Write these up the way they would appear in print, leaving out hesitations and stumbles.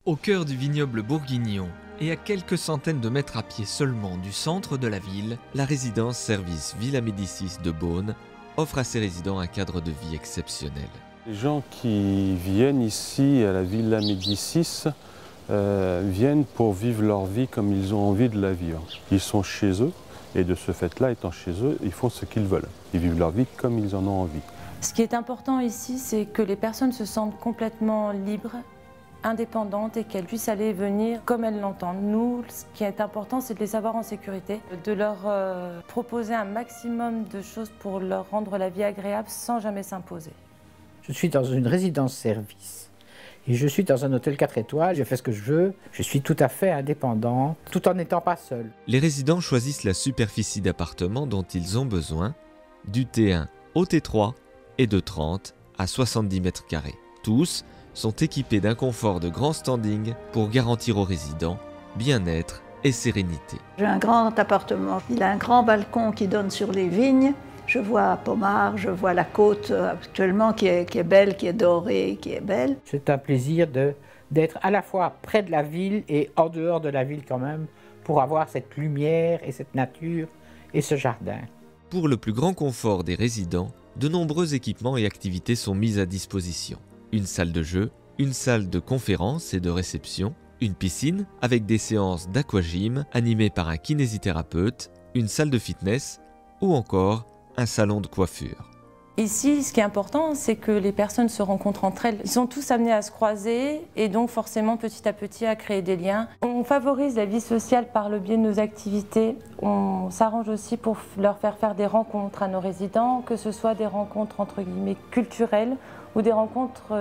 Au cœur du vignoble bourguignon et à quelques centaines de mètres à pied seulement du centre de la ville, la résidence-service Villa Médicis de Beaune offre à ses résidents un cadre de vie exceptionnel. Les gens qui viennent ici à la Villa Médicis viennent pour vivre leur vie comme ils ont envie de la vivre. Ils sont chez eux et de ce fait-là, étant chez eux, ils font ce qu'ils veulent. Ils vivent leur vie comme ils en ont envie. Ce qui est important ici, c'est que les personnes se sentent complètement libres, indépendantes et qu'elles puissent aller et venir comme elles l'entendent. Nous, ce qui est important, c'est de les avoir en sécurité, de leur proposer un maximum de choses pour leur rendre la vie agréable sans jamais s'imposer. Je suis dans une résidence-service et je suis dans un hôtel 4 étoiles, je fais ce que je veux, je suis tout à fait indépendant, tout en n'étant pas seul. Les résidents choisissent la superficie d'appartement dont ils ont besoin, du T1 au T3 et de 30 à 70 mètres carrés. Tous sont équipés d'un confort de grand standing pour garantir aux résidents bien-être et sérénité. J'ai un grand appartement, il a un grand balcon qui donne sur les vignes. Je vois Pommard, je vois la côte actuellement qui est belle, qui est dorée, qui est belle. C'est un plaisir d'être à la fois près de la ville et en dehors de la ville quand même, pour avoir cette lumière et cette nature et ce jardin. Pour le plus grand confort des résidents, de nombreux équipements et activités sont mis à disposition. Une salle de jeu, une salle de conférence et de réception, une piscine avec des séances d'aquagym animées par un kinésithérapeute, une salle de fitness ou encore un salon de coiffure. Ici, ce qui est important, c'est que les personnes se rencontrent entre elles. Ils sont tous amenés à se croiser et donc forcément petit à petit à créer des liens. On favorise la vie sociale par le biais de nos activités. On s'arrange aussi pour leur faire des rencontres à nos résidents, que ce soit des rencontres entre guillemets culturelles ou des rencontres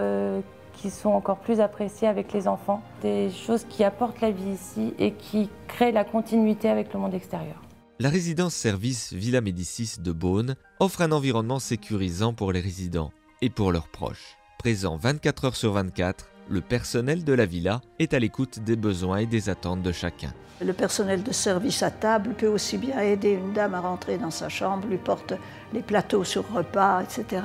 qui sont encore plus appréciées avec les enfants. Des choses qui apportent la vie ici et qui créent la continuité avec le monde extérieur. La résidence-service Villa Médicis de Beaune offre un environnement sécurisant pour les résidents et pour leurs proches. Présent 24 heures sur 24, le personnel de la villa est à l'écoute des besoins et des attentes de chacun. Le personnel de service à table peut aussi bien aider une dame à rentrer dans sa chambre, lui porte les plateaux sur repas, etc.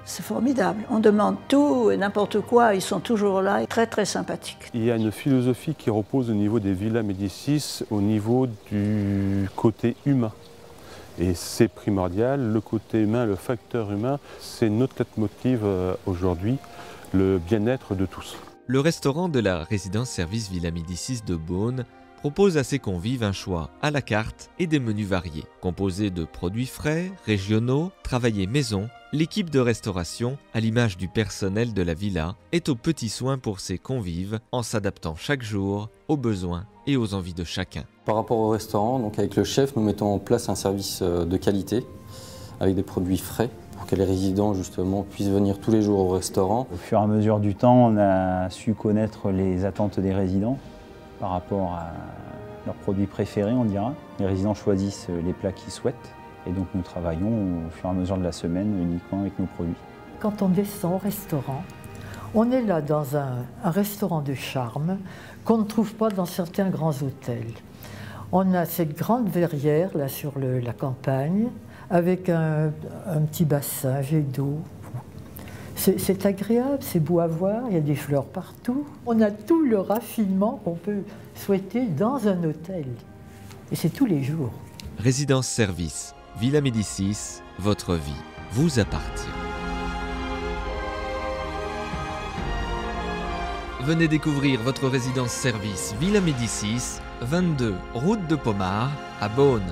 C'est formidable. On demande tout et n'importe quoi, ils sont toujours là, très très sympathiques. Il y a une philosophie qui repose au niveau des Villas Médicis, au niveau du côté humain. Et c'est primordial, le côté humain, le facteur humain, c'est notre leitmotiv aujourd'hui, le bien-être de tous. Le restaurant de la résidence-service Villa Médicis de Beaune propose à ses convives un choix à la carte et des menus variés. Composés de produits frais, régionaux, travaillés maison, l'équipe de restauration, à l'image du personnel de la villa, est aux petits soins pour ses convives en s'adaptant chaque jour aux besoins et aux envies de chacun. Par rapport au restaurant, donc avec le chef, nous mettons en place un service de qualité avec des produits frais pour que les résidents justement puissent venir tous les jours au restaurant. Au fur et à mesure du temps, on a su connaître les attentes des résidents par rapport à leurs produits préférés, on dira. Les résidents choisissent les plats qu'ils souhaitent et donc nous travaillons au fur et à mesure de la semaine uniquement avec nos produits. Quand on descend au restaurant, on est là dans un restaurant de charme qu'on ne trouve pas dans certains grands hôtels. On a cette grande verrière là sur la campagne avec un petit bassin, jet d'eau. C'est agréable, c'est beau à voir, il y a des fleurs partout. On a tout le raffinement qu'on peut souhaiter dans un hôtel. Et c'est tous les jours. Résidence-service Villa Médicis, votre vie vous appartient. Venez découvrir votre résidence-service Villa Médicis, 22 route de Pommard à Beaune.